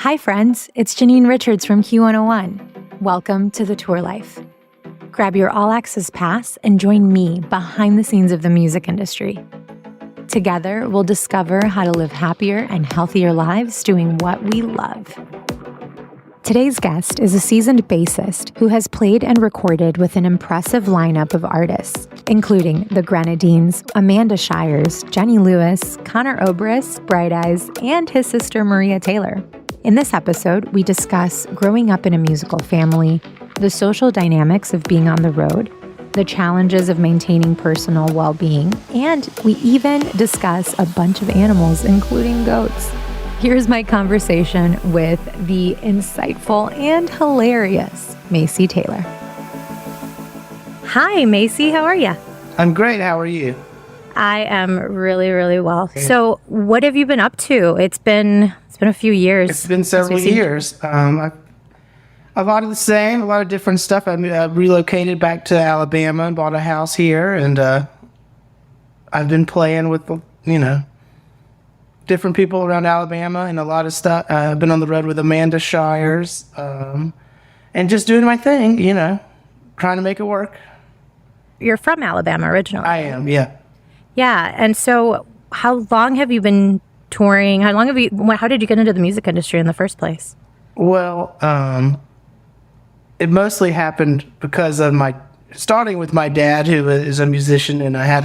Hi friends, it's Janine Richards from Q101. Welcome to The Tour Life. Grab your all-access pass and join me behind the scenes of the music industry. Together, we'll discover how to live happier and healthier lives doing what we love. Today's guest is a seasoned bassist who has played and recorded with an impressive lineup of artists, including the Grenadines, Amanda Shires, Jenny Lewis, Conor Oberst, Bright Eyes, and his sister Macey Taylor. In this episode, we discuss growing up in a musical family, the social dynamics of being on the road, the challenges of maintaining personal well-being, and we even discuss a bunch of animals, including goats. Here's my conversation with the insightful and hilarious Macey Taylor. Hi, Macey. How are you? I'm great. How are you? I am really, really well. Okay. So what have you been up to? It's been a few years. It's been several years. A lot of the same, a lot of different stuff. I relocated back to Alabama and bought a house here, and I've been playing with, different people around Alabama and a lot of stuff. I've been on the road with Amanda Shires, and just doing my thing, trying to make it work. You're from Alabama originally. I am, yeah. Yeah, and so how long have you been touring? How did you get into the music industry in the first place? Well, it mostly happened because of starting with my dad, who is a musician, and I had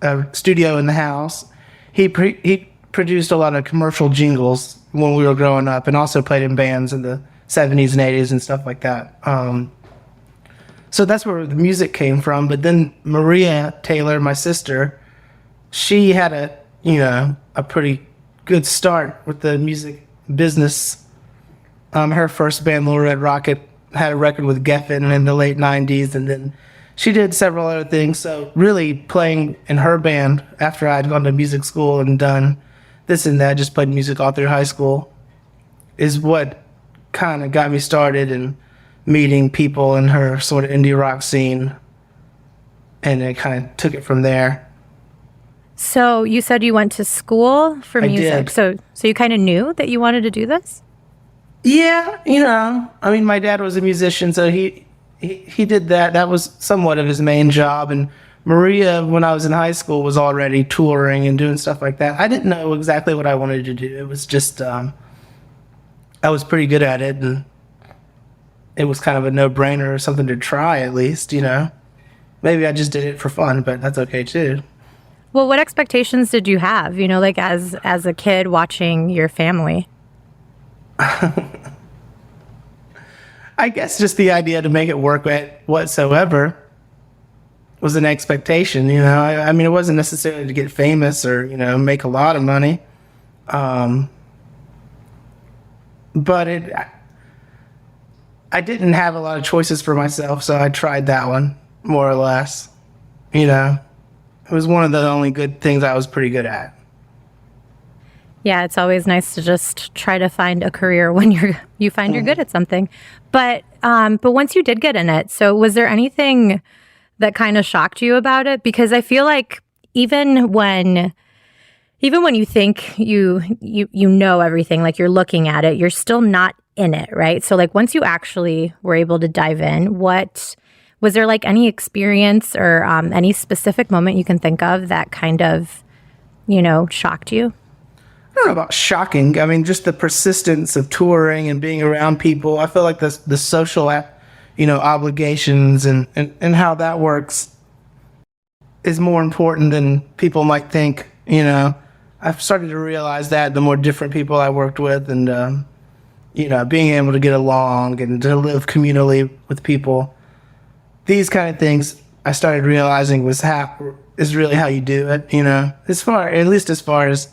a studio in the house. He produced a lot of commercial jingles when we were growing up, and also played in bands in the 70s and 80s and stuff like that. So that's where the music came from. But then Macey Taylor, my sister, she had a pretty good start with the music business. Her first band, Little Red Rocket, had a record with Geffen in the late 90s, and then she did several other things. So really playing in her band after I'd gone to music school and done this and that, just played music all through high school, is what kind of got me started in meeting people in her sort of indie rock scene, and it kind of took it from there. So you said you went to school for music. I did. So you kind of knew that you wanted to do this? Yeah, my dad was a musician, so he did that. That was somewhat of his main job. And Maria, when I was in high school, was already touring and doing stuff like that. I didn't know exactly what I wanted to do. It was just, I was pretty good at it, and it was kind of a no-brainer or something to try at least, Maybe I just did it for fun, but that's okay too. Well, what expectations did you have, as a kid watching your family? I guess just the idea to make it work whatsoever was an expectation, it wasn't necessarily to get famous or, make a lot of money. But I didn't have a lot of choices for myself, so I tried that one, more or less. It was one of the only good things I was pretty good at. Yeah, it's always nice to just try to find a career when you find you're good at something. But once you did get in it, so was there anything that kind of shocked you about it? Because I feel like even when you think you know everything, like you're looking at it, you're still not in it, right? So like once you actually were able to dive in, was there like any experience or any specific moment you can think of that kind of, shocked you? I don't know about shocking. Just the persistence of touring and being around people. I feel like the social, obligations and how that works is more important than people might think. I've started to realize that the more different people I worked with, and being able to get along and to live communally with people. These kind of things I started realizing is really how you do it, at least as far as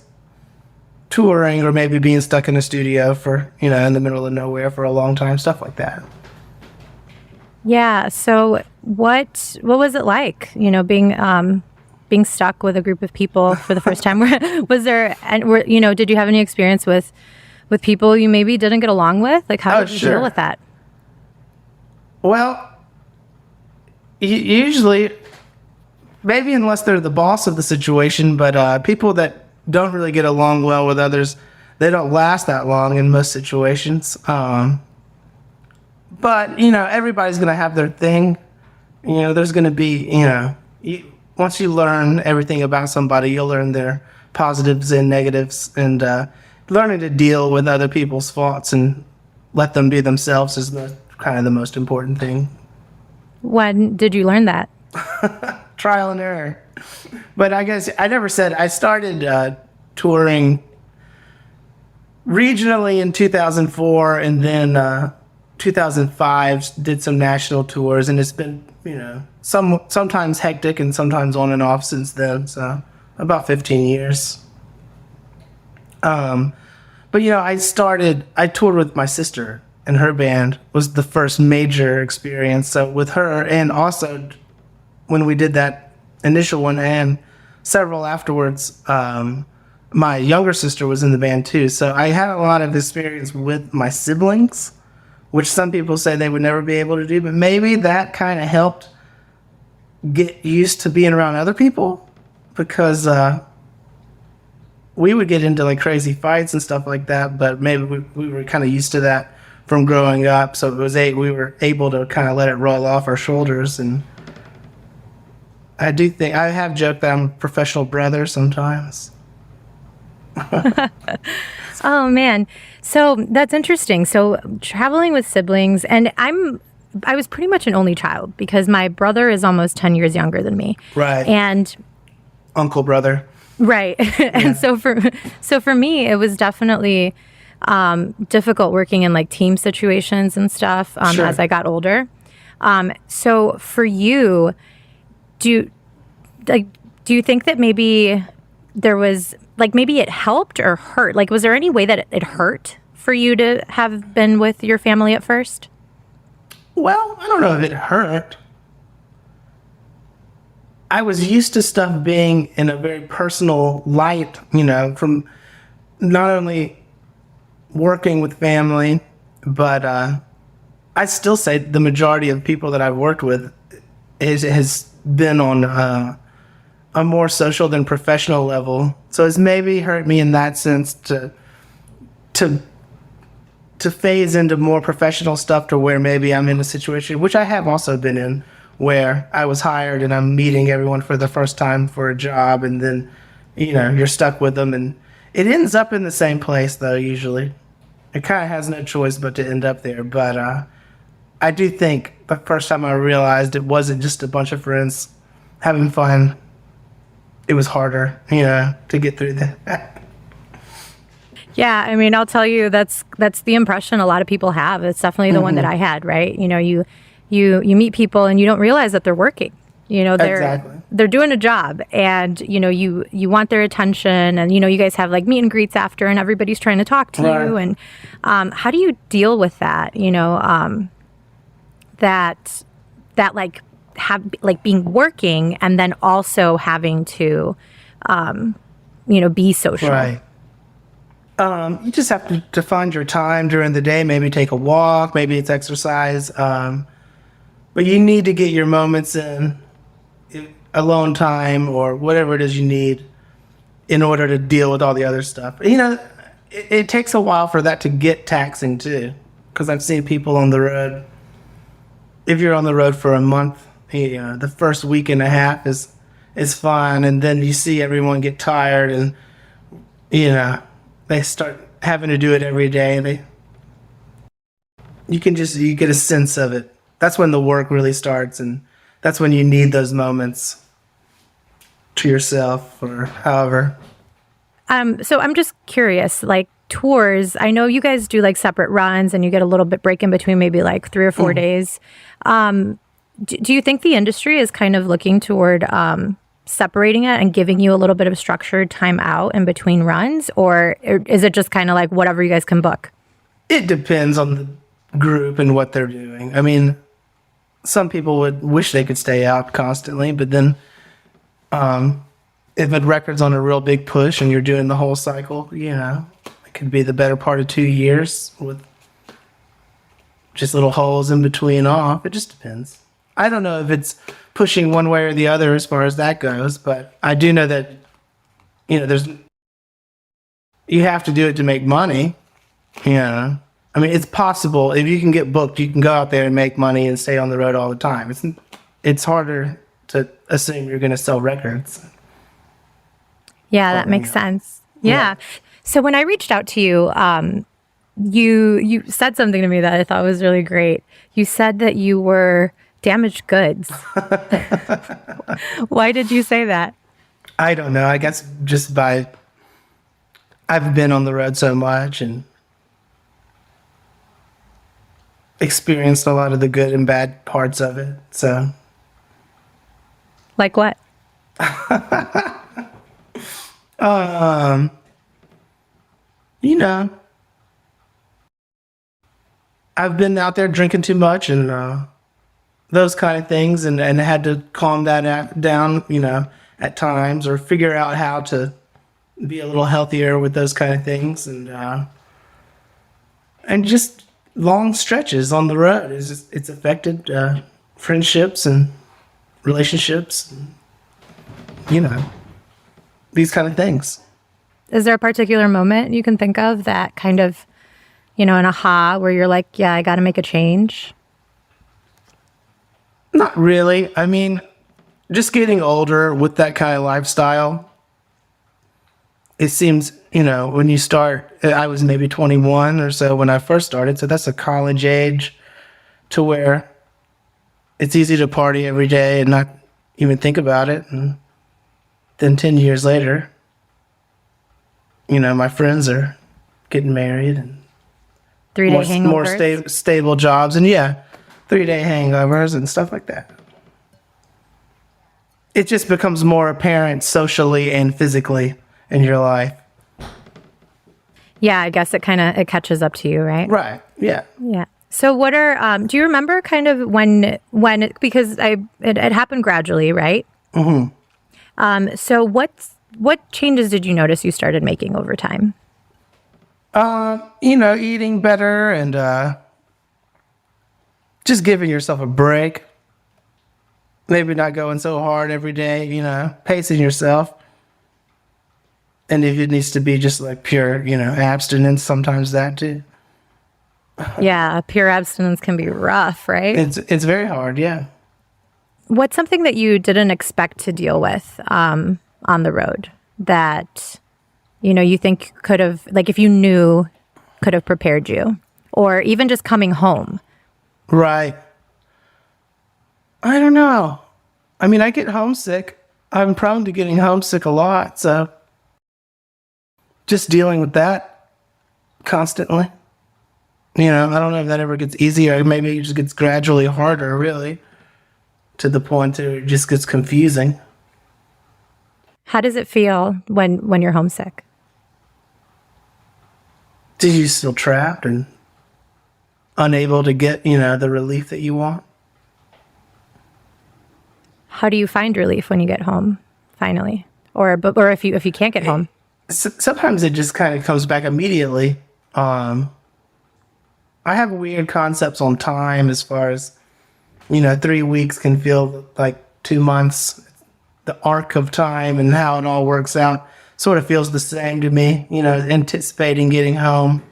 touring or maybe being stuck in a studio for, in the middle of nowhere for a long time, stuff like that. Yeah. So what was it like, being stuck with a group of people for the first time? Did you have any experience with people you maybe didn't get along with? Like how did you deal with that? Well, usually, maybe unless they're the boss of the situation, but people that don't really get along well with others, they don't last that long in most situations. But, you know, everybody's going to have their thing. You know, there's going to be, you know, once you learn everything about somebody, you'll learn their positives and negatives. And learning to deal with other people's faults and let them be themselves is kind of the most important thing. When did you learn that? Trial and error. But I guess I never said I started touring regionally in 2004, and then 2005 did some national tours, and it's been, you know, sometimes hectic and sometimes on and off since then. So about 15 years. But you know, I toured with my sister, and her band was the first major experience. So with her, and also when we did that initial one and several afterwards, my younger sister was in the band too. So I had a lot of experience with my siblings, which some people say they would never be able to do, but maybe that kind of helped get used to being around other people, because we would get into like crazy fights and stuff like that, but maybe we were kind of used to that from growing up. So we were able to kind of let it roll off our shoulders. And I do think I have joked that I'm a professional brother sometimes. Oh man. So that's interesting. So traveling with siblings, and I was pretty much an only child because my brother is almost 10 years younger than me. Right. And uncle brother. Right. And so for me, it was definitely difficult working in like team situations and stuff Sure. as I got older. So for you, do you think that maybe there was like, maybe it helped or hurt? Like, was there any way that it hurt for you to have been with your family at first? Well, I don't know if it hurt. I was used to stuff being in a very personal light, you know, from not only working with family, but I still say the majority of people that I've worked with has been on a more social than professional level. So it's maybe hurt me in that sense to phase into more professional stuff, to where maybe I'm in a situation, which I have also been in, where I was hired and I'm meeting everyone for the first time for a job, and then, you know, you're stuck with them, and it ends up in the same place though, usually. It kind of has no choice but to end up there. But I do think the first time I realized it wasn't just a bunch of friends having fun, it was harder, you know, to get through that. Yeah, I mean, I'll tell you, that's the impression a lot of people have. It's definitely the one that I had, right? You know, you meet people and you don't realize that they're working. You know, they're doing a job, and you know, you want their attention, and you know, you guys have like meet and greets after, and everybody's trying to talk to you. And how do you deal with that? You know, that like being working and then also having to, you know, be social. Right. You just have to find your time during the day, maybe take a walk, maybe it's exercise. But you need to get your moments in, alone time or whatever it is you need, in order to deal with all the other stuff. You know, it takes a while for that to get taxing too, because I've seen people on the road. If you're on the road for a month, you know, the first week and a half is fine, and then you see everyone get tired, and you know, they start having to do it every day, and you get a sense of it. That's when the work really starts, and that's when you need those moments to yourself, or however. So I'm just curious, like tours, I know you guys do like separate runs and you get a little bit break in between, maybe like 3 or 4 days. Do you think the industry is kind of looking toward separating it and giving you a little bit of structured time out in between runs, or is it just kind of like whatever you guys can book? It depends on the group and what they're doing. I mean, some people would wish they could stay out constantly, but then if a record's on a real big push and you're doing the whole cycle, you know, it could be the better part of 2 years with just little holes in between off. It just depends. I don't know if it's pushing one way or the other as far as that goes, but I do know that, you know, you have to do it to make money. Yeah. I mean, it's possible. If you can get booked, you can go out there and make money and stay on the road all the time. It's harder to assume you're going to sell records. Yeah, that makes sense. Yeah. So when I reached out to you, you said something to me that I thought was really great. You said that you were damaged goods. Why did you say that? I don't know. I guess just I've been on the road so much and experienced a lot of the good and bad parts of it. So, like what? You know, I've been out there drinking too much and those kind of things, and had to calm that down, at times, or figure out how to be a little healthier with those kind of things, and just long stretches on the road. It's affected friendships and relationships, and, these kind of things. Is there a particular moment you can think of that kind of, an aha where you're like, yeah, I got to make a change? Not really. I mean, just getting older with that kind of lifestyle, it seems, when you start, I was maybe 21 or so when I first started. So that's a college age to where it's easy to party every day and not even think about it. And then 10 years later, my friends are getting married and 3-day hangovers. More stable jobs, and 3-day hangovers and stuff like that. It just becomes more apparent socially and physically in your life. Yeah, I guess it catches up to you, right? Right. Yeah. Yeah. So what are do you remember kind of when because it happened gradually, right? Mm-hmm. So what changes did you notice you started making over time? Eating better and just giving yourself a break. Maybe not going so hard every day, pacing yourself. And if it needs to be just like pure, abstinence, sometimes that too. Yeah, pure abstinence can be rough, right? It's very hard, yeah. What's something that you didn't expect to deal with on the road that, you think could have, like if you knew, could have prepared you? Or even just coming home? Right. I don't know. I mean, I get homesick. I'm prone to getting homesick a lot, so just dealing with that constantly. I don't know if that ever gets easier. Maybe it just gets gradually harder, really, to the point where it just gets confusing. How does it feel when you're homesick? Do you feel trapped and unable to get, the relief that you want? How do you find relief when you get home, finally? Or if you can't get home? Sometimes it just kind of comes back immediately. I have weird concepts on time as far as, 3 weeks can feel like 2 months. The arc of time and how it all works out sort of feels the same to me, anticipating getting home.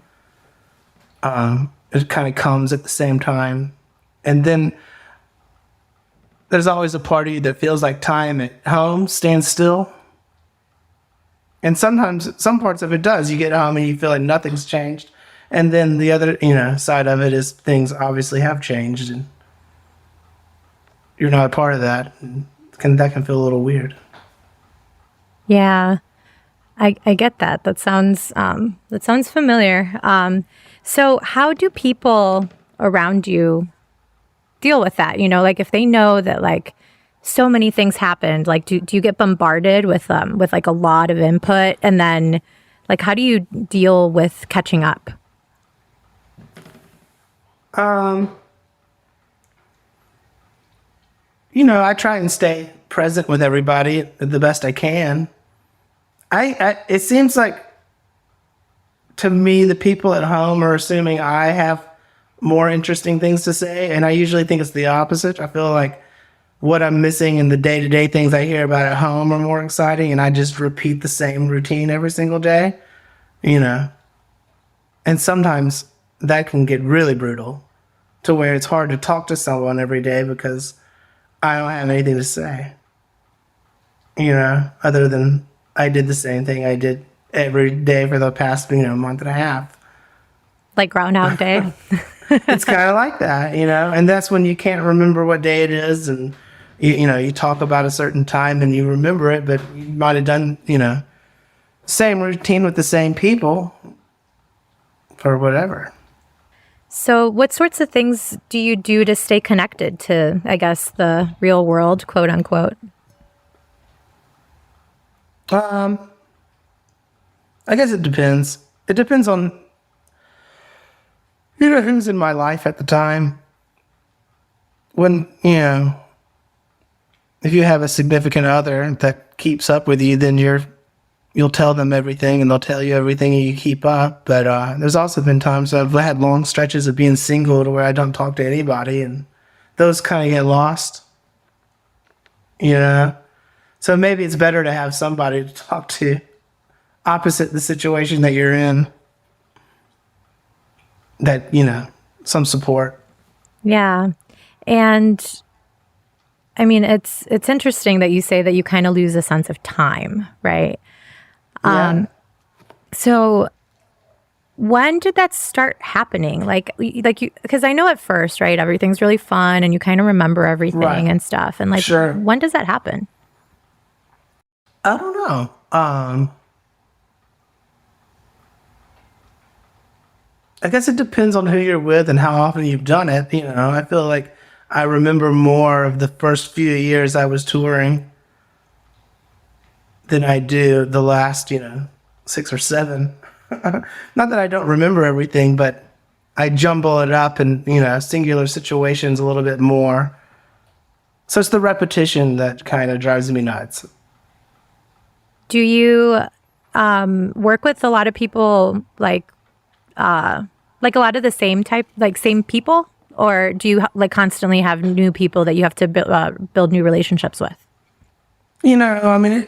It kind of comes at the same time. And then there's always a part of you that feels like time at home stands still. And sometimes some parts of it does. You get home and you feel like nothing's changed. And then the other, side of it is things obviously have changed and you're not a part of that. And that can feel a little weird. Yeah, I get that. That sounds familiar. So how do people around you deal with that? Like if they know that like so many things happened, like do you get bombarded with like a lot of input, and then like how do you deal with catching up? I try and stay present with everybody the best I can. It seems like to me the people at home are assuming I have more interesting things to say, and I usually think it's the opposite. I feel like what I'm missing in the day-to-day things I hear about at home are more exciting, and I just repeat the same routine every single day. you know. And sometimes that can get really brutal to where it's hard to talk to someone every day because I don't have anything to say, other than I did the same thing I did every day for the past, month and a half. Like Groundhog Day. It's kind of like that, and that's when you can't remember what day it is. And, you talk about a certain time and you remember it, but you might have done, same routine with the same people for whatever. So what sorts of things do you do to stay connected to, I guess, the real world, quote unquote? I guess it depends. It depends on, who's in my life at the time. When, if you have a significant other that keeps up with you, then you'll tell them everything and they'll tell you everything and you keep up. But there's also been times I've had long stretches of being single to where I don't talk to anybody, and those kind of get lost. So maybe it's better to have somebody to talk to opposite the situation that you're in, that, some support. Yeah. And I mean, it's interesting that you say that you kind of lose a sense of time, right? Yeah. So when did that start happening? Like you, because I know at first, right, everything's really fun and you kind of remember everything Right. and stuff. And Sure. when does that happen? I don't know. I guess it depends on who you're with and how often you've done it. I feel like I remember more of the first few years I was touring than I do the last, 6 or 7. Not that I don't remember everything, but I jumble it up in, singular situations a little bit more. So it's the repetition that kind of drives me nuts. Do you work with a lot of people, like a lot of the same type, like same people? Or do you constantly have new people that you have to build new relationships with? I mean,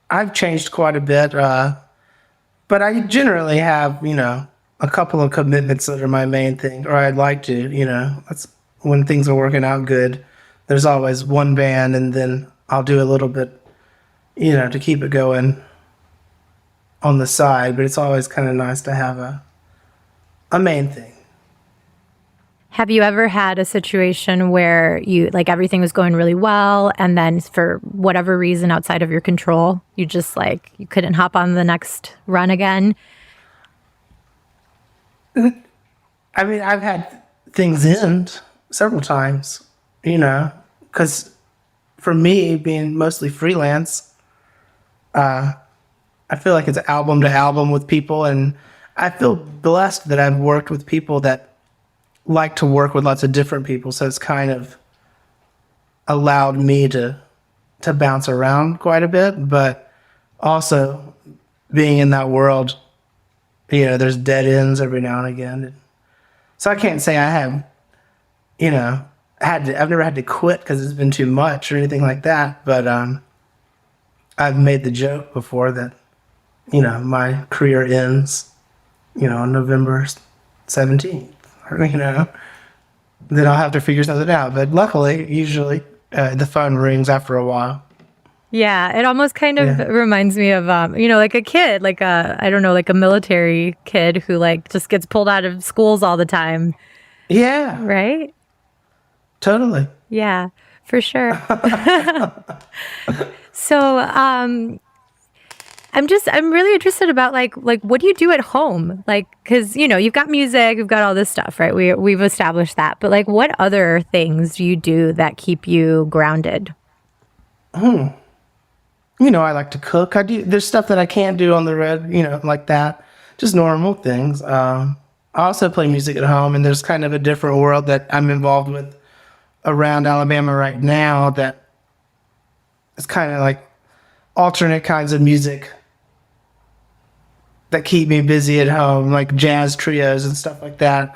I've changed quite a bit, but I generally have, a couple of commitments that are my main thing, or I'd like to, that's when things are working out good. There's always one band, and then I'll do a little bit, to keep it going on the side, but it's always kind of nice to have a main thing. Have you ever had a situation where you everything was going really well and then for whatever reason outside of your control, you just you couldn't hop on the next run again? I mean, I've had things end several times, because for me, being mostly freelance, I feel like it's album to album with people, and I feel blessed that I've worked with people that like to work with lots of different people, so it's kind of allowed me to bounce around quite a bit. But also being in that world, there's dead ends every now and again. So I can't say I have, I've never had to quit because it's been too much or anything like that. But I've made the joke before that, my career ends, on November 17th. Then I'll have to figure something out. But luckily, usually the phone rings after a while. Yeah, it almost kind of reminds me of, like a kid, I don't know, like a military kid who just gets pulled out of schools all the time. Yeah. Right? Totally. Yeah, for sure. So, I'm really interested about what do you do at home? Cause you've got music, you've got all this stuff, right? We've established that, but what other things do you do that keep you grounded? I like to cook. There's stuff that I can't do on the road, like that. Just normal things. I also play music at home, and there's kind of a different world that I'm involved with around Alabama right now that is kind of like alternate kinds of music that keep me busy at home, like jazz trios and stuff like that.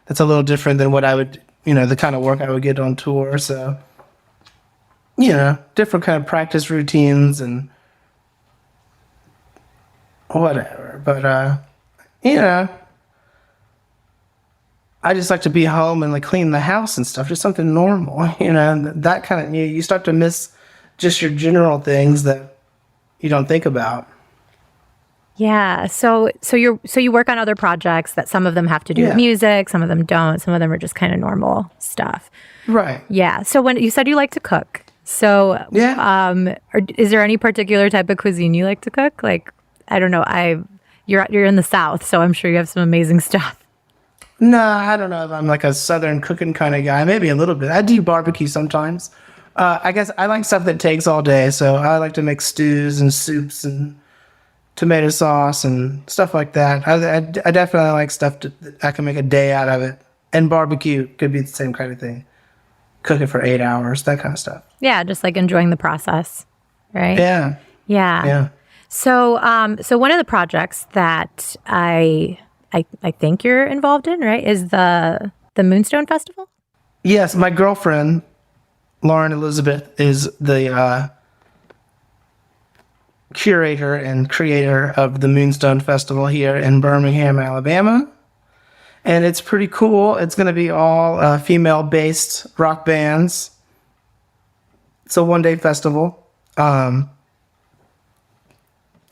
That's a little different than what I would, the kind of work I would get on tour. So, different kind of practice routines and whatever. But, you know, I just like to be home and like clean the house and stuff, just something normal, you know, and that kind of, you start to miss just your general things that you don't think about. Yeah. So you work on other projects that some of them have to do with music, some of them don't, some of them are just kind of normal stuff. Right. Yeah. So when you said you like to cook, so is there any particular type of cuisine you like to cook? Like, I don't know, you're in the South, so I'm sure you have some amazing stuff. No, I don't know if I'm like a Southern cooking kind of guy. Maybe a little bit. I do barbecue sometimes. I guess I like stuff that takes all day, so I like to make stews and soups and tomato sauce and stuff like that. I definitely like stuff that I can make a day out of it. And barbecue could be the same kind of thing. Cook it for 8 hours, that kind of stuff. Yeah, just like enjoying the process, right? Yeah. Yeah. So one of the projects that I think you're involved in, right, is the Moonstone Festival? Yes, my girlfriend, Lauren Elizabeth, is the curator and creator of the Moonstone Festival here in Birmingham, Alabama. And it's pretty cool. It's going to be all female-based rock bands. It's a one-day festival. I'm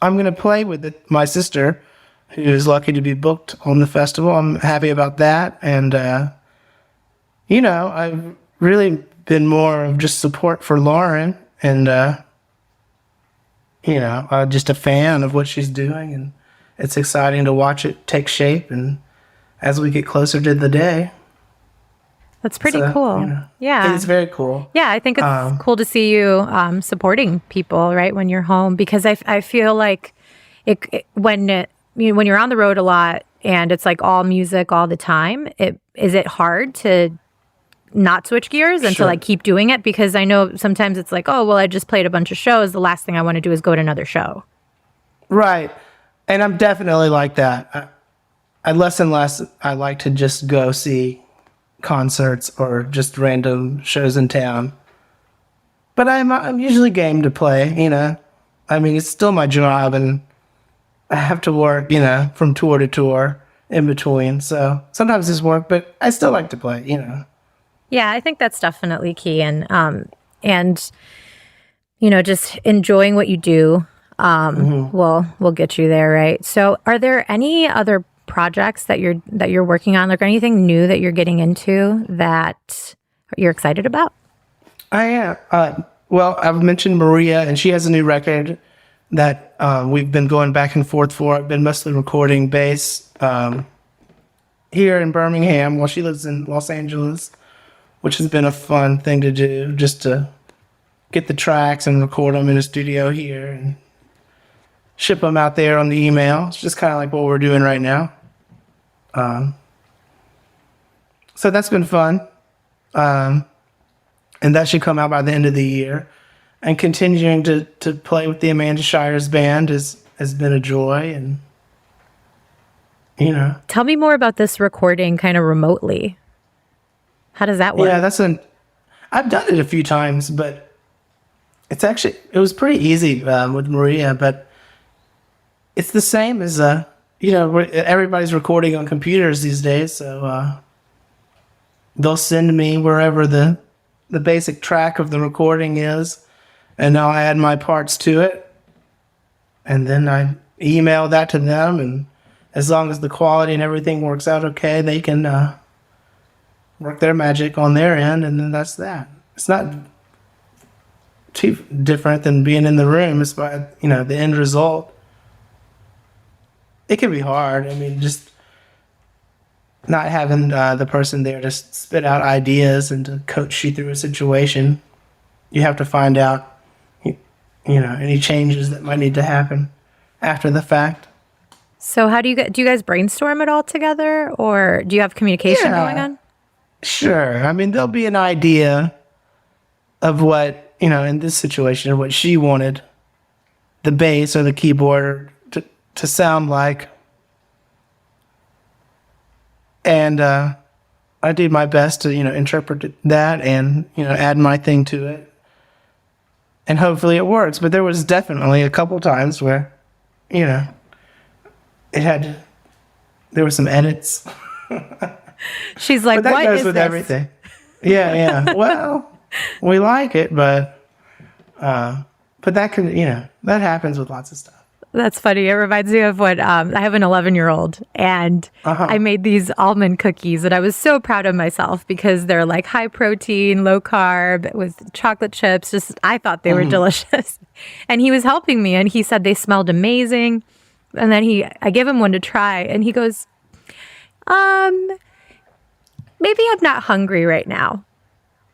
going to play with my sister, who is lucky to be booked on the festival. I'm happy about that. And, you know, I've really been more of just support for Lauren and, you know, just a fan of what she's doing. And it's exciting to watch it take shape. And as we get closer to the day. That's pretty cool. You know, yeah. It's very cool. Yeah, I think it's cool to see you supporting people, right, when you're home. Because I feel like when you're on the road a lot and it's like all music all the time, is it hard to not switch gears and to like keep doing it? Because I know sometimes it's like, oh, well, I just played a bunch of shows. The last thing I want to do is go to another show. Right. And I'm definitely like that. I less and less, I like to just go see concerts or just random shows in town. But I'm usually game to play, you know. I mean, it's still my job and I have to work, you know, from tour to tour in between. So sometimes it's work, but I still like to play, you know. Yeah, I think that's definitely key, and you know, just enjoying what you do will get you there, right? So, are there any other projects that you're working on, like anything new that you're getting into that you're excited about? I am. Well, I've mentioned Maria, and she has a new record that we've been going back and forth for. I've been mostly recording bass here in Birmingham while she lives in Los Angeles, which has been a fun thing to do, just to get the tracks and record them in a studio here and ship them out there on the email. It's just kind of like what we're doing right now. So that's been fun. And that should come out by the end of the year. And continuing to play with the Amanda Shires band has been a joy. And, you know. Tell me more about this recording kind of remotely. How does that work? Yeah, I've done it a few times, but it was pretty easy with Maria, but it's the same as, you know, everybody's recording on computers these days, so they'll send me wherever the basic track of the recording is, and I'll add my parts to it, and then I email that to them, and as long as the quality and everything works out okay, they can work their magic on their end, and then that's that. It's not too different than being in the room. It's by, you know, the end result. It can be hard. I mean, just not having the person there to spit out ideas and to coach you through a situation. You have to find out, you know, any changes that might need to happen after the fact. So how do you guys brainstorm it all together, or do you have communication going on? Sure. I mean, there'll be an idea of what, you know, in this situation, what she wanted the bass or the keyboard to sound like. And I did my best to, you know, interpret that and, you know, add my thing to it. And hopefully it works. But there was definitely a couple times where, you know, there were some edits. She's like, But that what goes is with this? everything. Yeah. Well, we like it, but that can, that happens with lots of stuff. That's funny. It reminds me of when I have an 11-year-old and I made these almond cookies and I was so proud of myself because they're like high protein, low carb with chocolate chips. Just I thought they were delicious. And he was helping me and he said they smelled amazing. And then I gave him one to try and he goes, maybe I'm not hungry right now.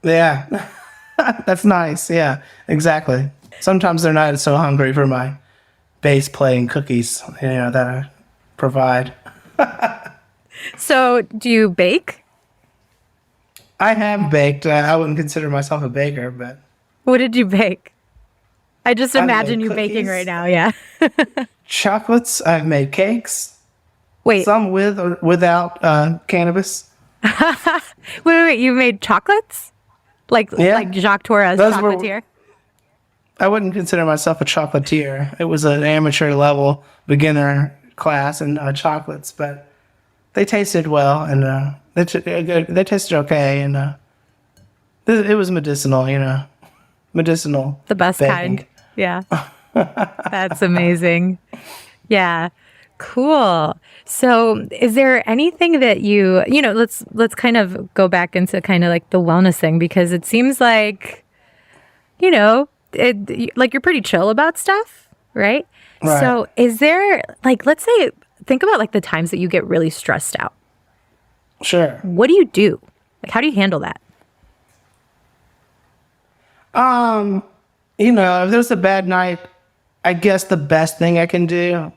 Yeah. That's nice. Yeah, exactly. Sometimes they're not so hungry for my bass playing cookies, that I provide. So, do you bake? I have baked. I wouldn't consider myself a baker, but What did you bake? I just I've imagine made you baking right now. Yeah. chocolates. I've made cakes. Wait. Some with or without cannabis. Wait. You made chocolates? Like Jacques Torres chocolatier? I wouldn't consider myself a chocolatier. It was an amateur level beginner class in chocolates, but they tasted well and they tasted okay, and it was medicinal, medicinal. The best baking. kind. Yeah. That's amazing. Yeah. Cool. So is there anything that let's kind of go back into kind of like the wellness thing, because it seems like, like you're pretty chill about stuff, right? Right. So is there, like, let's say, think about like the times that you get really stressed out. Sure. What do you do? Like, how do you handle that? If there's a bad night, I guess the best thing I can do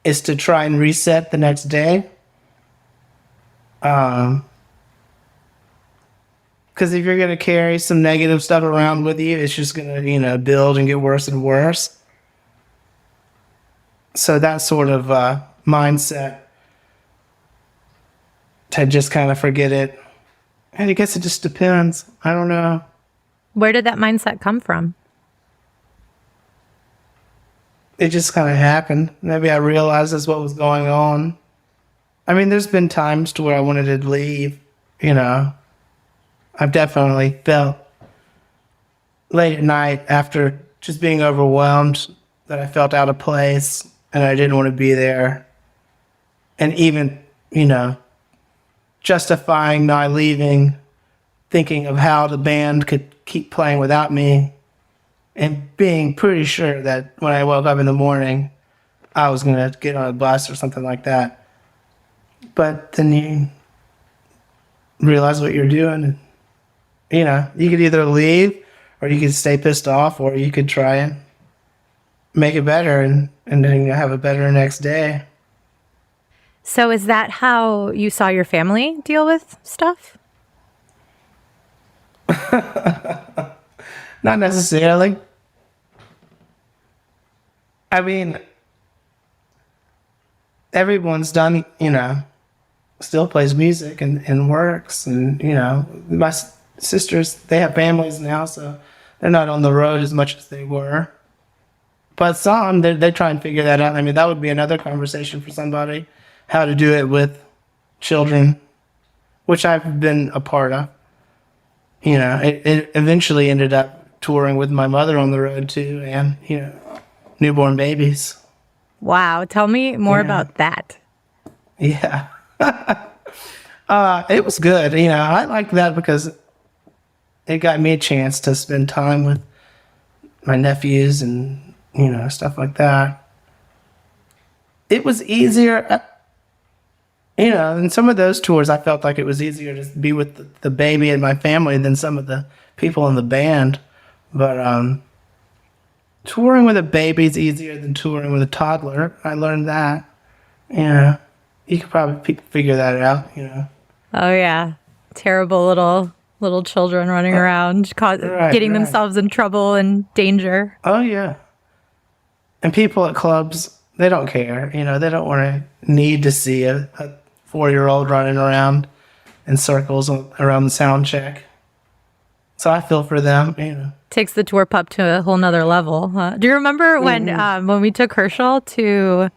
is to try and reset the next day. Because if you're going to carry some negative stuff around with you, it's just going to, build and get worse and worse. So that sort of mindset to just kind of forget it. And I guess it just depends. I don't know. Where did that mindset come from? It just kind of happened. Maybe I realized that's what was going on. I mean, there's been times to where I wanted to leave, I've definitely felt late at night after just being overwhelmed that I felt out of place and I didn't want to be there. And even, justifying not leaving, thinking of how the band could keep playing without me, and being pretty sure that when I woke up in the morning, I was going to get on a bus or something like that. But then you realize what you're doing. And, you could either leave or you could stay pissed off, or you could try and make it better and then you have a better next day. So is that how you saw your family deal with stuff? Not necessarily. I mean, everyone's done, still plays music and works. And, my sisters, they have families now, so they're not on the road as much as they were. But some, they try and figure that out. I mean, that would be another conversation for somebody, how to do it with children, which I've been a part of. It eventually ended up touring with my mother on the road too, and, newborn babies. Wow. Tell me more about that. Yeah. It was good. I liked that because it got me a chance to spend time with my nephews and, stuff like that. It was easier, in some of those tours, I felt like it was easier to be with the baby and my family than some of the people in the band. But touring with a baby is easier than touring with a toddler. I learned that. You could probably figure that out, Oh yeah. Terrible little children running around, getting themselves in trouble and danger. Oh yeah. And people at clubs, they don't care. They don't want to need to see a 4-year-old running around in circles around the sound check. So I feel for them, Takes the tour pup to a whole nother level. Huh? Do you remember when we took Herschel to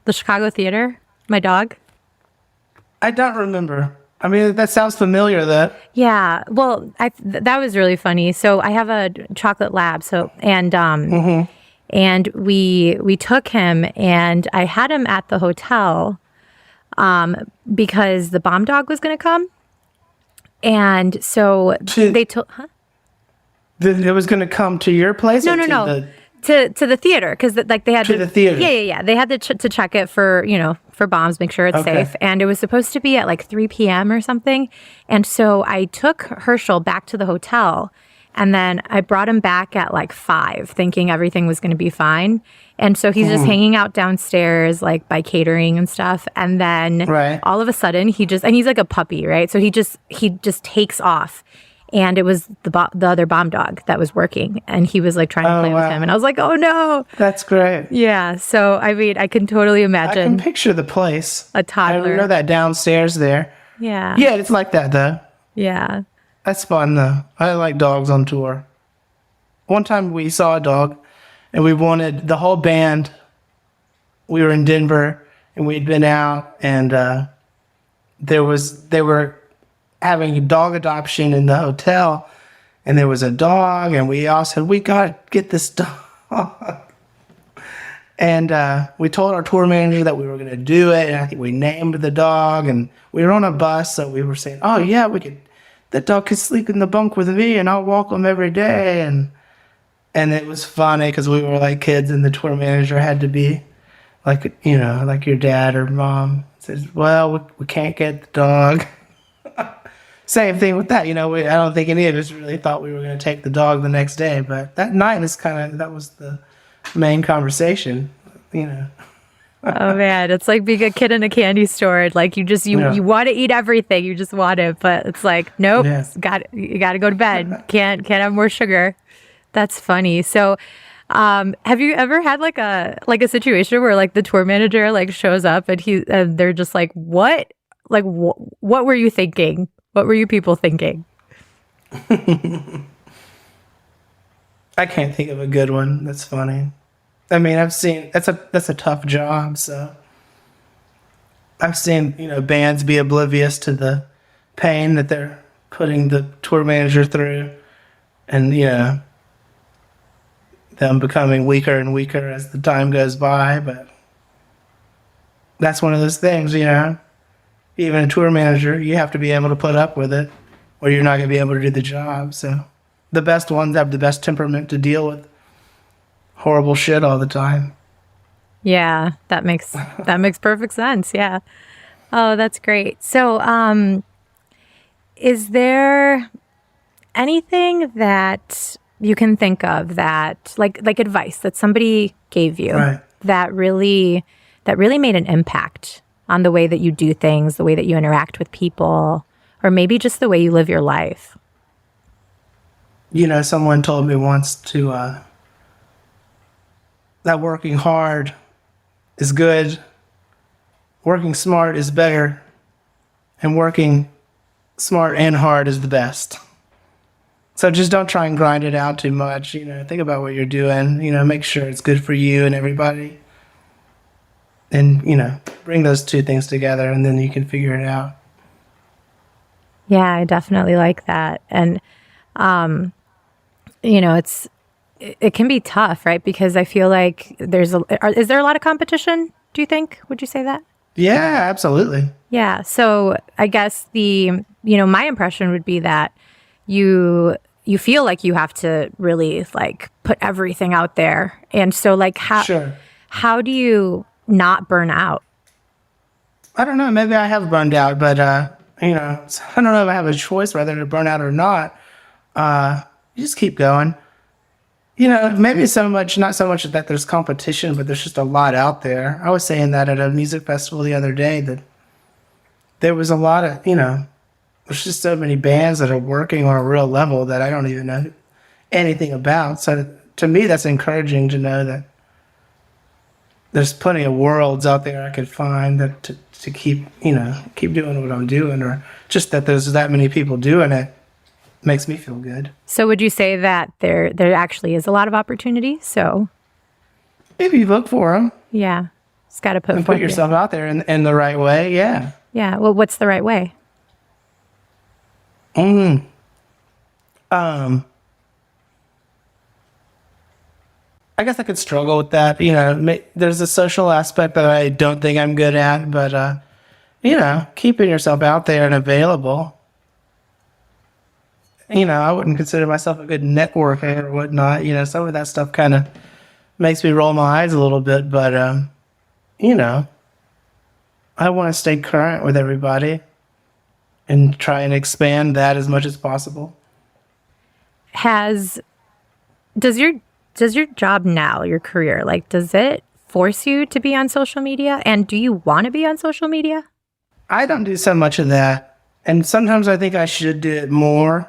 The Chicago Theater? My dog? I don't remember. I mean, that sounds familiar, though. Yeah. Well, that was really funny. So I have a chocolate lab. And we took him, and I had him at the hotel because the bomb dog was going to come. And so they told, huh? It was going to come to your place? No. To the theater, because like they had to the theater. Yeah. They had to check it for for bombs, make sure it's safe, and it was supposed to be at like 3 p.m. or something. And so I took Herschel back to the hotel, and then I brought him back at like 5, thinking everything was going to be fine. And so he's just hanging out downstairs, like by catering and stuff. And then all of a sudden, and he's like a puppy, right? So he just takes off. And it was the other bomb dog that was working, and he was like trying to play with him, and I was like, "Oh no!" That's great. Yeah. So I mean, I can totally imagine. I can picture the place. A toddler. I know that downstairs there. Yeah. Yeah, it's like that though. Yeah. That's fun though. I like dogs on tour. One time we saw a dog, and we wanted the whole band. We were in Denver, and we'd been out, and they were having a dog adoption in the hotel, and there was a dog, and we all said, we got to get this dog. And we told our tour manager that we were going to do it, and I think we named the dog, and we were on a bus, so we were saying, oh yeah, the dog could sleep in the bunk with me, and I'll walk him every day. And it was funny because we were like kids, and the tour manager had to be like, like your dad or mom says, well, we can't get the dog. Same thing with that, I don't think any of us really thought we were going to take the dog the next day, but that night that was the main conversation, Oh man, it's like being a kid in a candy store. Like you want to eat everything, you just want it, but it's like, nope, you got to go to bed. Can't have more sugar. That's funny. So, have you ever had like a situation where like the tour manager like shows up and they're just like, what? Like what were you thinking? What were you people thinking? I can't think of a good one. That's funny. I mean, I've seen that's a tough job. So I've seen bands be oblivious to the pain that they're putting the tour manager through, and them becoming weaker and weaker as the time goes by. But that's one of those things, Even a tour manager, you have to be able to put up with it, or you're not going to be able to do the job. So the best ones have the best temperament to deal with horrible shit all the time. Yeah, that makes perfect sense. Yeah. Oh, that's great. So, is there anything that you can think of that, like advice that somebody gave you that really made an impact on the way that you do things, the way that you interact with people, or maybe just the way you live your life? Someone told me once that working hard is good, working smart is better, and working smart and hard is the best. So just don't try and grind it out too much. Think about what you're doing. Make sure it's good for you and everybody. And, bring those two things together, and then you can figure it out. Yeah, I definitely like that. And, it can be tough, right? Because I feel like is there a lot of competition, do you think? Would you say that? Yeah, absolutely. Yeah. So I guess my impression would be that you feel like you have to really like put everything out there. And so like how do you not burn out? I don't know. Maybe I have burned out, but I don't know if I have a choice whether to burn out or not. You just keep going. Maybe not so much that there's competition, but there's just a lot out there. I was saying that at a music festival the other day, that there was a lot of, there's just so many bands that are working on a real level that I don't even know anything about. So to me, that's encouraging to know that there's plenty of worlds out there I could find that to keep doing what I'm doing, or just that there's that many people doing it makes me feel good. So would you say that there actually is a lot of opportunity? So if you look for them. Yeah. Just got to put and forth put yourself out there in the right way. Yeah. Yeah. Well, what's the right way? I guess I could struggle with that. There's a social aspect that I don't think I'm good at, but keeping yourself out there and available. I wouldn't consider myself a good networker or whatnot. Some of that stuff kind of makes me roll my eyes a little bit, but I want to stay current with everybody and try and expand that as much as possible. Does your job now, your career, like, does it force you to be on social media? And do you want to be on social media? I don't do so much of that. And sometimes I think I should do it more.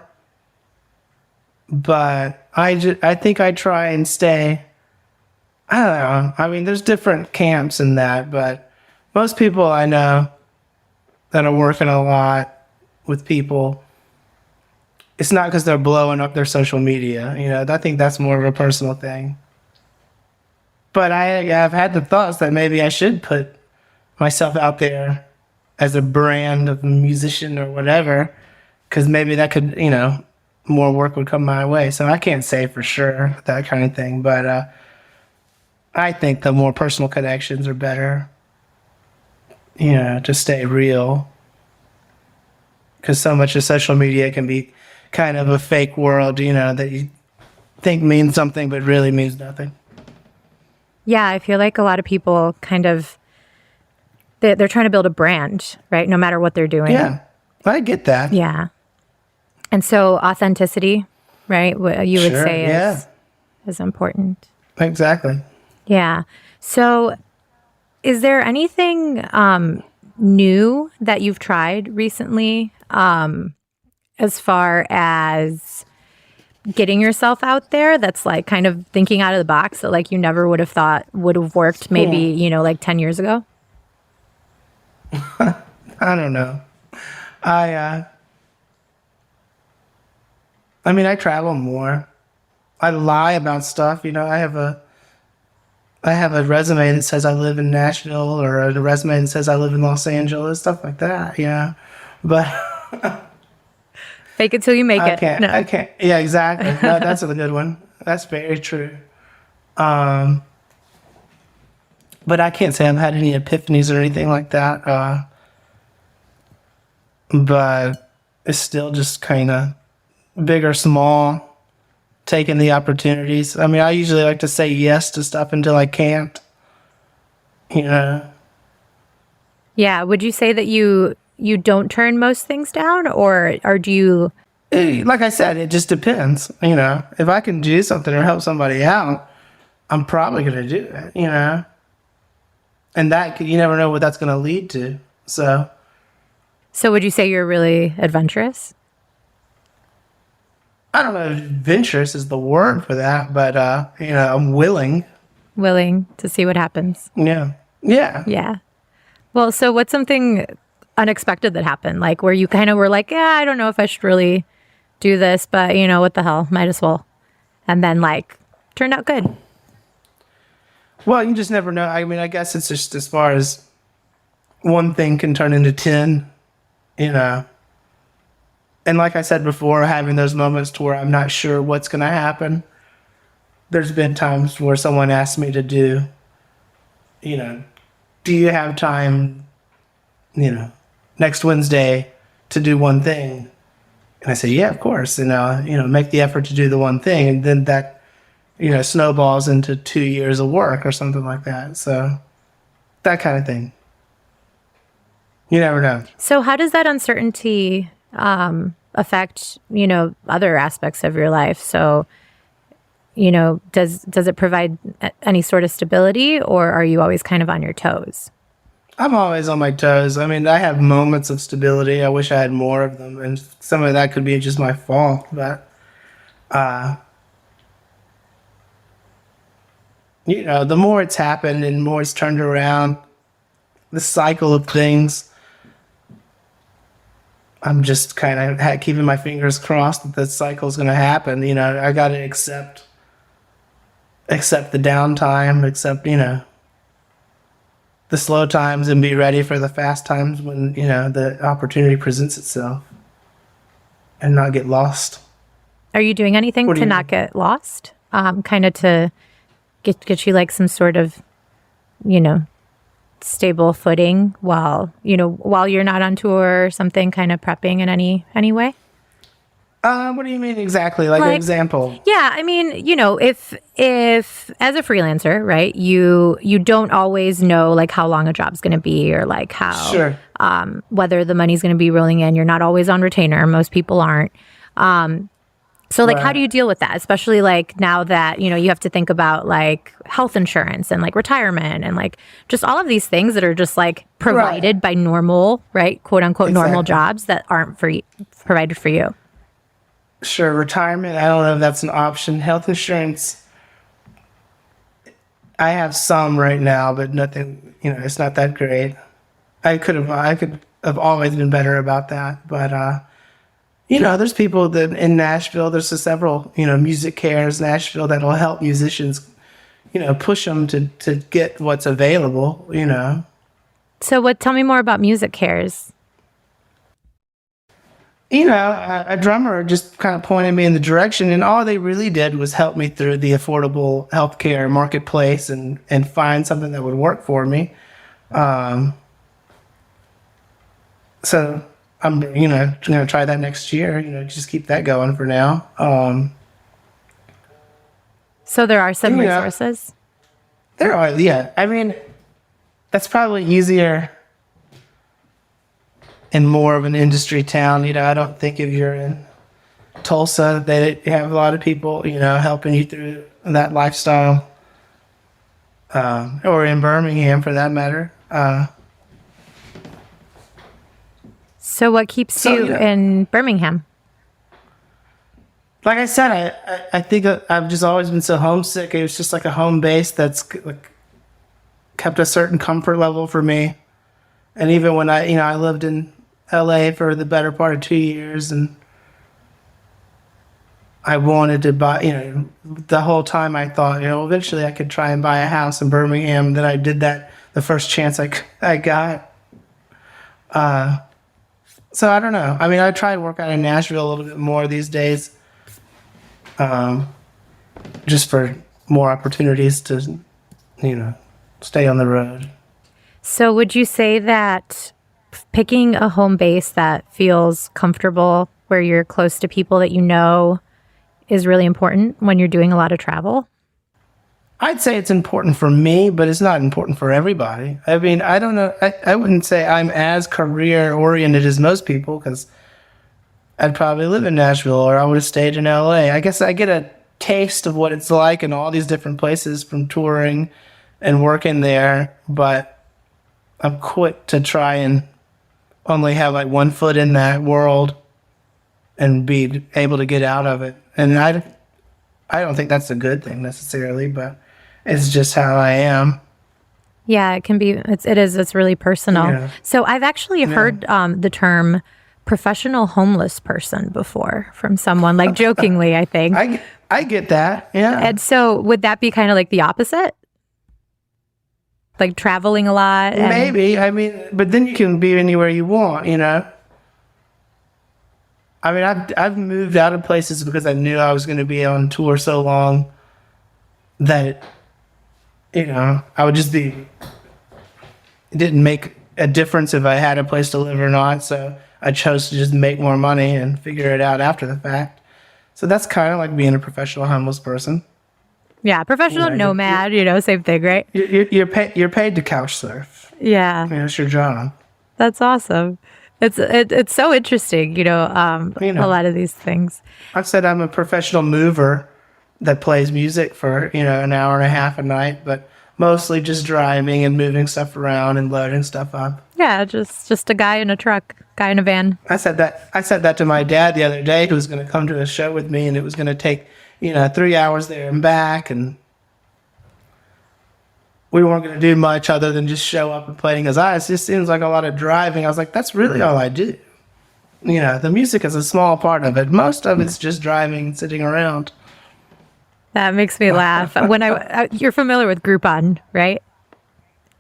But I think I try and stay, I don't know. I mean, there's different camps in that, but most people I know that are working a lot with people, it's not because they're blowing up their social media. I think that's more of a personal thing. But I've had the thoughts that maybe I should put myself out there as a brand of a musician or whatever, because maybe that could, more work would come my way. So I can't say for sure that kind of thing. But I think the more personal connections are better, to stay real. Because so much of social media can be kind of a fake world, that you think means something but really means nothing. Yeah, I feel like a lot of people kind of, they're trying to build a brand, right? No matter what they're doing. Yeah, I get that. Yeah. And so authenticity, right? What you would say is important. Exactly. Yeah. So is there anything new that you've tried recently as far as getting yourself out there that's like kind of thinking out of the box that like you never would have thought would have worked maybe, like 10 years ago? I don't know. I travel more. I lie about stuff. I have a resume that says I live in Nashville, or a resume that says I live in Los Angeles, stuff like that. But fake it till you make it. I can't. Yeah, exactly. No, that's a good one. That's very true. But I can't say I've had any epiphanies or anything like that. But it's still just kind of big or small, taking the opportunities. I usually like to say yes to stuff until I can't. Yeah. Would you say that you don't turn most things down, or do you? Like I said, it just depends. If I can do something or help somebody out, I'm probably going to do it, and that you never know what that's going to lead to. So would you say you're really adventurous? I don't know if adventurous is the word for that, but I'm willing to see what happens. Yeah. Well, so what's something unexpected that happened, like where you kind of were like, yeah, I don't know if I should really do this, but what the hell, might as well, and then like turned out good? Well, you just never know. I guess it's just as far as one thing can turn into 10, And like I said before, having those moments to where I'm not sure what's going to happen. There's been times where someone asked me to do you have time, next Wednesday to do one thing? And I say, yeah, of course. And, make the effort to do the one thing. And then that, snowballs into 2 years of work or something like that. So that kind of thing. You never know. So how does that uncertainty affect, other aspects of your life? So, does it provide any sort of stability, or are you always kind of on your toes? I'm always on my toes. I have moments of stability. I wish I had more of them. And some of that could be just my fault. But, the more it's happened and more it's turned around, the cycle of things, I'm just kind of keeping my fingers crossed that the cycle is going to happen. I got to accept the downtime, the slow times and be ready for the fast times when, the opportunity presents itself and not get lost. Are you doing anything to not get lost? Kind of to get you like some sort of, stable footing while you're not on tour or something, kind of prepping in any way? What do you mean exactly? Like an example? Yeah, I mean, if as a freelancer, right, you don't always know like how long a job's going to be or like how Sure. Whether the money's going to be rolling in. You're not always on retainer. Most people aren't. So like, how do you deal with that? Especially like now that, you have to think about like health insurance and like retirement and like just all of these things that are just like provided by normal, right, quote unquote, normal jobs that aren't provided for you. Sure. Retirement, I don't know if that's an option. Health insurance, I have some right now, but nothing, it's not that great. I could have always been better about that. But, there's people that in Nashville, there's several, music cares Nashville that'll help musicians, push them to get what's available, So tell me more about music cares. A drummer just kind of pointed me in the direction, and all they really did was help me through the affordable healthcare marketplace and find something that would work for me. So I'm, going to try that next year, just keep that going for now. So there are some resources? There are, yeah. I mean, that's probably easier in more of an industry town. I don't think if you're in Tulsa, they have a lot of people, helping you through that lifestyle. Or in Birmingham, for that matter. So what keeps you in Birmingham? Like I said, I think I've just always been so homesick. It was just like a home base that's like kept a certain comfort level for me. And even when I lived in LA for the better part of 2 years, and I wanted to buy, the whole time I thought, eventually I could try and buy a house in Birmingham. Then I did that the first chance I got. So I don't know. I mean, I try to work out in Nashville a little bit more these days, just for more opportunities to, stay on the road. So would you say that picking a home base that feels comfortable, where you're close to people that is really important when you're doing a lot of travel? I'd say it's important for me, but it's not important for everybody. I mean, I don't know. I wouldn't say I'm as career-oriented as most people, because I'd probably live in Nashville, or I would have stayed in LA. I guess I get a taste of what it's like in all these different places from touring and working there, but I'm quick to try and only have like one foot in that world and be able to get out of it. And I don't think that's a good thing necessarily, but it's just how I am. Yeah, it can be. It's really personal. Yeah. So I've actually heard the term professional homeless person before from someone, like jokingly, I think. I get that. Yeah. And so would that be kind of like the opposite? Like traveling a lot? Maybe. I mean, but then you can be anywhere you want, I mean, I've moved out of places because I knew I was going to be on tour so long that, I would just be, it didn't make a difference if I had a place to live or not. So I chose to just make more money and figure it out after the fact. So that's kind of like being a professional homeless person. Yeah, professional nomad, same thing, right? You're paid to couch surf. Yeah. It's your job. That's awesome. It's so interesting, a lot of these things. I've said I'm a professional mover that plays music for, an hour and a half a night, but mostly just driving and moving stuff around and loading stuff up. Yeah, just a guy in a truck, guy in a van. I said that to my dad the other day, who was going to come to a show with me, and it was going to take, 3 hours there and back, and we weren't going to do much other than just show up and play. His eyes. It just seems like a lot of driving. I was like, that's really all I do. The music is a small part of it. Most of it's just driving and sitting around. That makes me laugh. When you're familiar with Groupon, right?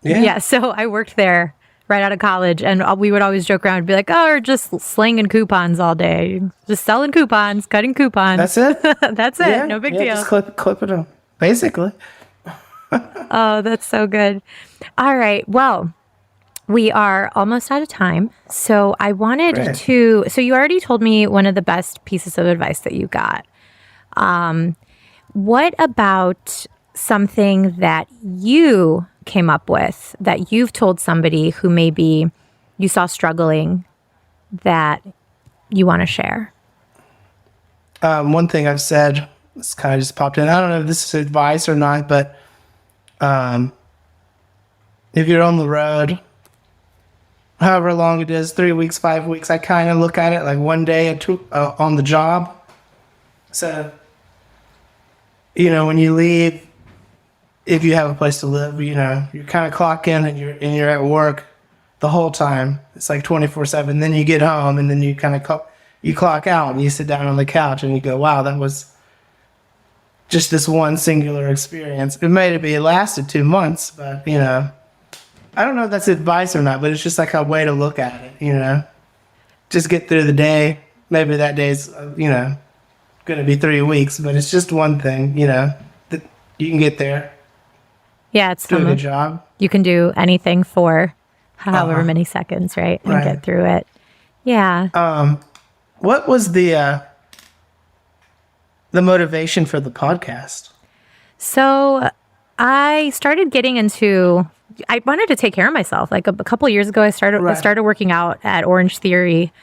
Yeah. So I worked there right out of college, and we would always joke around and be like, oh, we're just slinging coupons all day. Just selling coupons, cutting coupons. That's it? That's it. Yeah, No big yeah, deal. just clip it on. Basically. Oh, that's so good. All right. Well, we are almost out of time. So I wanted Great. so you already told me one of the best pieces of advice that you got. What about something that you came up with that you've told somebody who maybe you saw struggling that you want to share? One thing I've said, this kind of just popped in. I don't know if this is advice or not, but if you're on the road, however long it is, 3 weeks, 5 weeks, I kind of look at it like one day or two on the job. So, when you leave, if you have a place to live, you kind of clock in and you're at work the whole time. It's like 24/7. Then you get home and then you kind of you clock out and you sit down on the couch and you go, wow, that was just this one singular experience. It lasted 2 months, but I don't know if that's advice or not, but it's just like a way to look at it, just get through the day. Maybe that day's, going to be 3 weeks, but it's just one thing, that you can get there. Yeah, it's do a good job. You can do anything for however many seconds, right? And get through it. Yeah. What was the motivation for the podcast? So I started getting into, I wanted to take care of myself. Like a couple of years ago, I started working out at Orange Theory.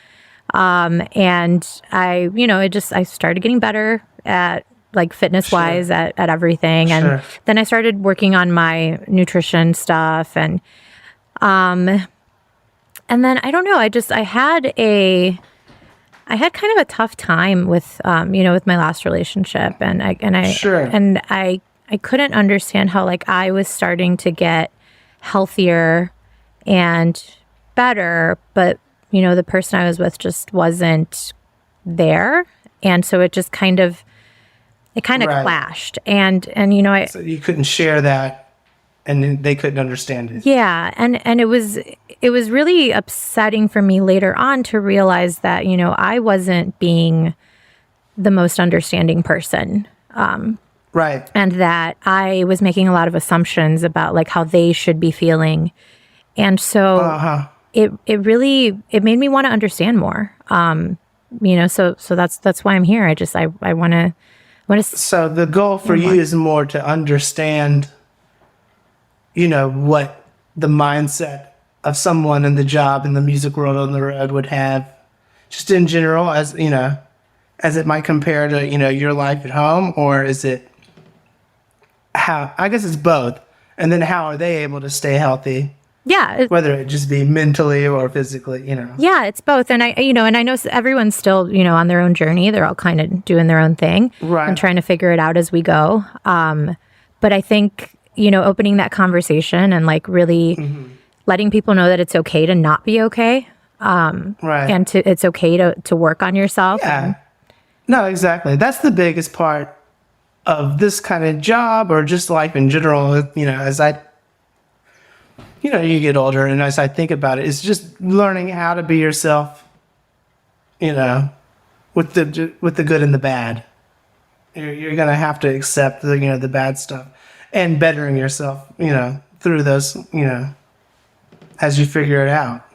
And I started getting better at like fitness wise at everything. And then I started working on my nutrition stuff. And then I don't know, I had kind of a tough time with with my last relationship, and I couldn't understand how like I was starting to get healthier and better, but the person I was with just wasn't there, and so it just kind of clashed, and so you couldn't share that. And they couldn't understand it. Yeah, and it was really upsetting for me later on to realize that I wasn't being the most understanding person, right? And that I was making a lot of assumptions about like how they should be feeling, and so it made me want to understand more. So that's why I'm here. I want to. So the goal for you is more to understand. What the mindset of someone in the job in the music world on the road would have, just in general, as it might compare to your life at home, or is it how? I guess it's both. And then how are they able to stay healthy? Yeah, whether it just be mentally or physically, Yeah, it's both, and I know everyone's still on their own journey. They're all kind of doing their own thing, and trying to figure it out as we go. But I think. Opening that conversation and like really letting people know that it's okay to not be okay. And it's okay to work on yourself. Yeah. No, exactly. That's the biggest part of this kind of job or just life in general. As you get older and as I think about it, it's just learning how to be yourself, with the good and the bad. You're going to have to accept the bad stuff. And bettering yourself, through those, as you figure it out.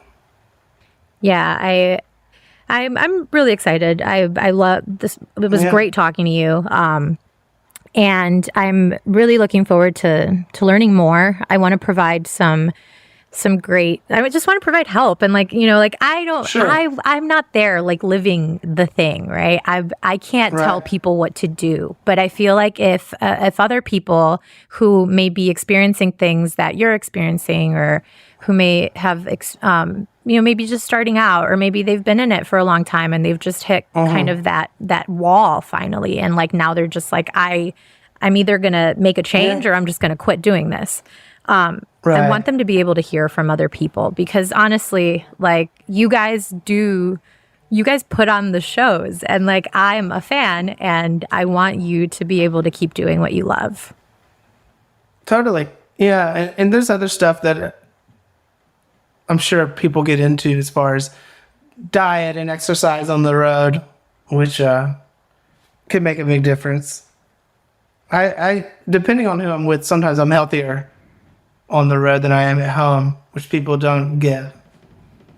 Yeah, I'm really excited. I love this. It was great talking to you. And I'm really looking forward to learning more. I want to provide some great, I just want to provide help. And I'm not there like living the thing, right? I can't tell people what to do, but I feel like if other people who may be experiencing things that you're experiencing, or who may have, maybe just starting out, or maybe they've been in it for a long time and they've just hit kind of that wall finally. And like, now they're just like, I'm either going to make a change or I'm just going to quit doing this. I want them to be able to hear from other people, because honestly, like you guys put on the shows, and like I'm a fan, and I want you to be able to keep doing what you love. Totally. Yeah, and there's other stuff that I'm sure people get into as far as diet and exercise on the road, which could make a big difference. I depending on who I'm with, sometimes I'm healthier on the road than I am at home, which people don't get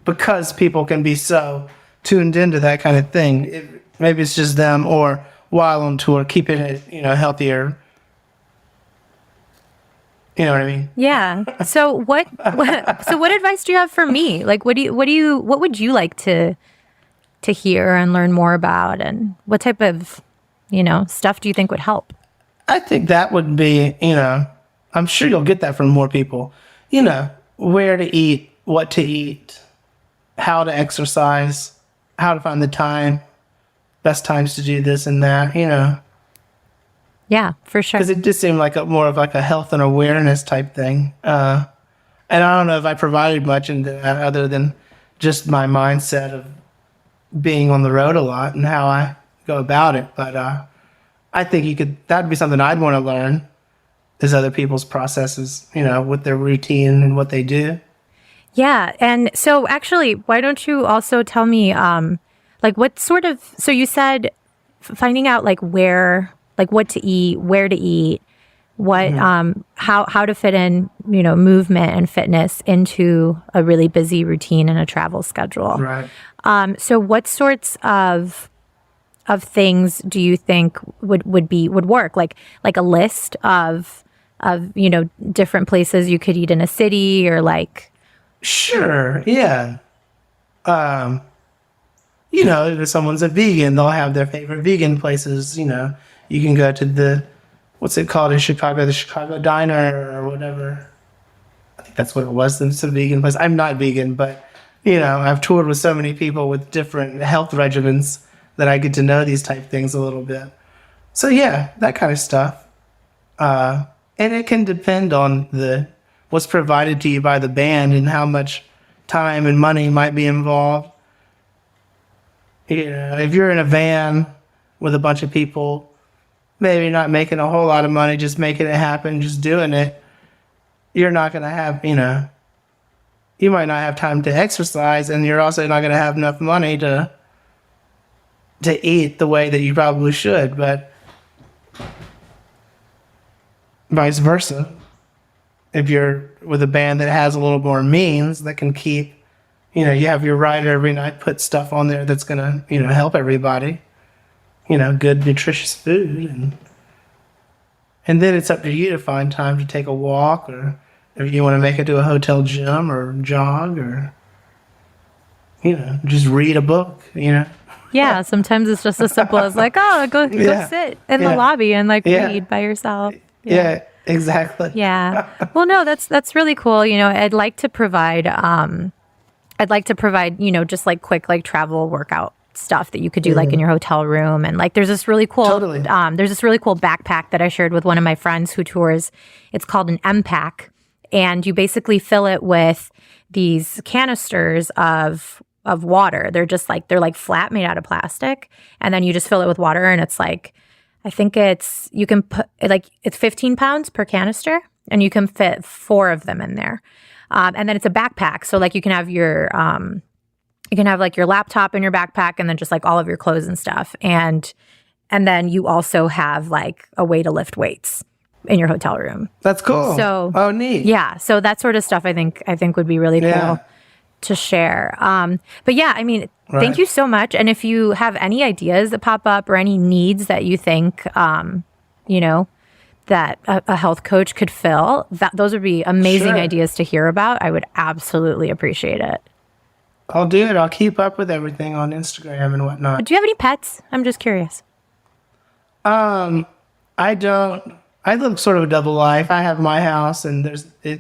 because people can be so tuned into that kind of thing. Maybe it's just them, or while on tour, keeping it, healthier. You know what I mean? Yeah. So what advice do you have for me? Like, what would you like to hear and learn more about, and what type of, stuff do you think would help? I think that would be, I'm sure you'll get that from more people. Where to eat, what to eat, how to exercise, how to find the time, best times to do this and that, Yeah, for sure. Because it just seemed like more of like a health and awareness type thing. And I don't know if I provided much into that other than just my mindset of being on the road a lot and how I go about it. But I think that'd be something I'd want to learn, is other people's processes, with their routine and what they do. Yeah. And so actually, why don't you also tell me, so you said finding out what to eat, where to eat, what, how to fit in, movement and fitness into a really busy routine and a travel schedule. Right. So what sorts of things do you think would work? Like a list of different places you could eat in a city, or like. Sure. Yeah. If someone's a vegan, they'll have their favorite vegan places. You can go to what's it called in Chicago, the Chicago Diner or whatever. I think that's what it was. It's a vegan place. I'm not vegan, but, I've toured with so many people with different health regimens that I get to know these type things a little bit. So yeah, that kind of stuff. And it can depend on what's provided to you by the band and how much time and money might be involved. If you're in a van with a bunch of people, maybe not making a whole lot of money, just making it happen, just doing it, you're not going to have, you might not have time to exercise, and you're also not going to have enough money to eat the way that you probably should, but vice versa. If you're with a band that has a little more means, that can keep, you have your rider every night, put stuff on there that's going to, help everybody, good nutritious food. And then it's up to you to find time to take a walk, or if you want to make it to a hotel gym or jog, or, just read a book, Yeah, sometimes it's just as simple as like, go sit in the lobby and read by yourself. Yeah, exactly. Yeah. Well, no, that's really cool. I'd like to provide, just quick travel workout stuff that you could do in your hotel room. And there's this really cool, backpack that I shared with one of my friends who tours. It's called an M pack, and you basically fill it with these canisters of water. They're just they're flat, made out of plastic, and then you just fill it with water, and it's I think you can put it's 15 pounds per canister, and you can fit 4 of them in there. And then it's a backpack, so you can have your your laptop in your backpack, and then just all of your clothes and stuff, and then you also have a way to lift weights in your hotel room. That's cool. So neat. Yeah, so that sort of stuff I think would be really cool to share. But yeah, I mean, thank you so much. And if you have any ideas that pop up or any needs that you think, that a health coach could fill, those would be amazing ideas to hear about. I would absolutely appreciate it. I'll do it. I'll keep up with everything on Instagram and whatnot. Do you have any pets? I'm just curious. I don't. I live sort of a double life. I have my house, and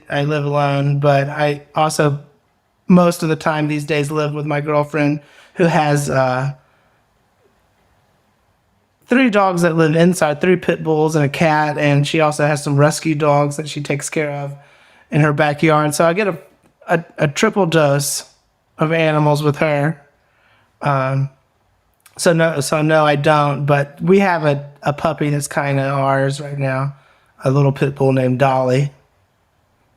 I live alone, but I also most of the time these days live with my girlfriend, who has 3 dogs that live inside, 3 pit bulls and a cat, and she also has some rescue dogs that she takes care of in her backyard. So I get a triple dose of animals with her. So no, I don't. But we have a puppy that's kind of ours right now, a little pit bull named Dolly,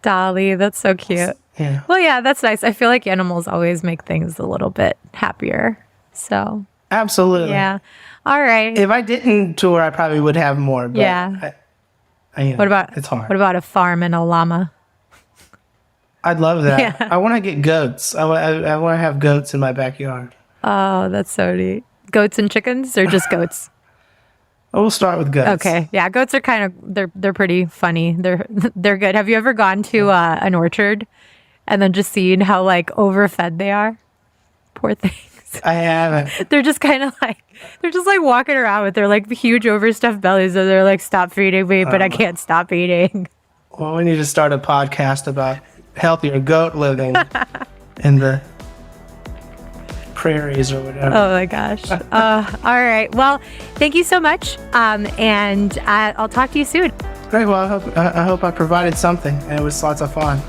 Dolly, that's so cute. Yeah. Well, yeah, that's nice. I feel like animals always make things a little bit happier. So, Absolutely. yeah. All right. If I didn't tour, I probably would have more. But Yeah. what about it's hard. What about a farm and a llama? I'd love that. Yeah. I want to get goats. I want to have goats in my backyard. Oh, that's so neat. Goats and chickens, or just goats? We'll start with goats. Okay, yeah, goats are kind of they're pretty funny. They're good. Have you ever gone to an orchard and then just seen how like overfed they are? Poor things. I haven't. They're just kind of like walking around with their like huge overstuffed bellies, and they're like, "Stop feeding me," but I can't stop eating. Well, we need to start a podcast about healthier goat living in the prairies or whatever. Oh my gosh. All right. Well, thank you so much. And I'll talk to you soon. Great. Well, I hope I provided something, and it was lots of fun.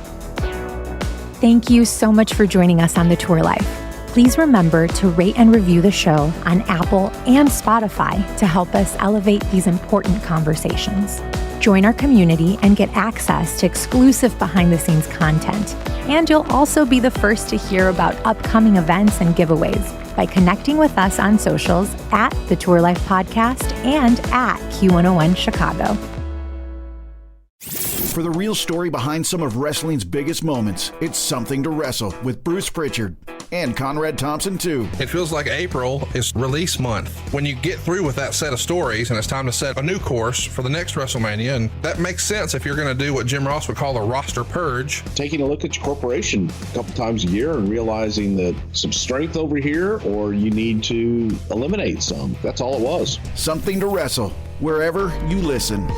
Thank you so much for joining us on The Tour Life. Please remember to rate and review the show on Apple and Spotify to help us elevate these important conversations. Join our community and get access to exclusive behind-the-scenes content. And you'll also be the first to hear about upcoming events and giveaways by connecting with us on socials at The Tour Life Podcast and at Q101 Chicago. For the real story behind some of wrestling's biggest moments, it's Something to Wrestle with Bruce Pritchard and Conrad Thompson, too. It feels like April is release month. When you get through with that set of stories and it's time to set a new course for the next WrestleMania, and that makes sense if you're going to do what Jim Ross would call a roster purge. Taking a look at your corporation a couple times a year and realizing that some strength over here, or you need to eliminate some. That's all it was. Something to Wrestle, wherever you listen.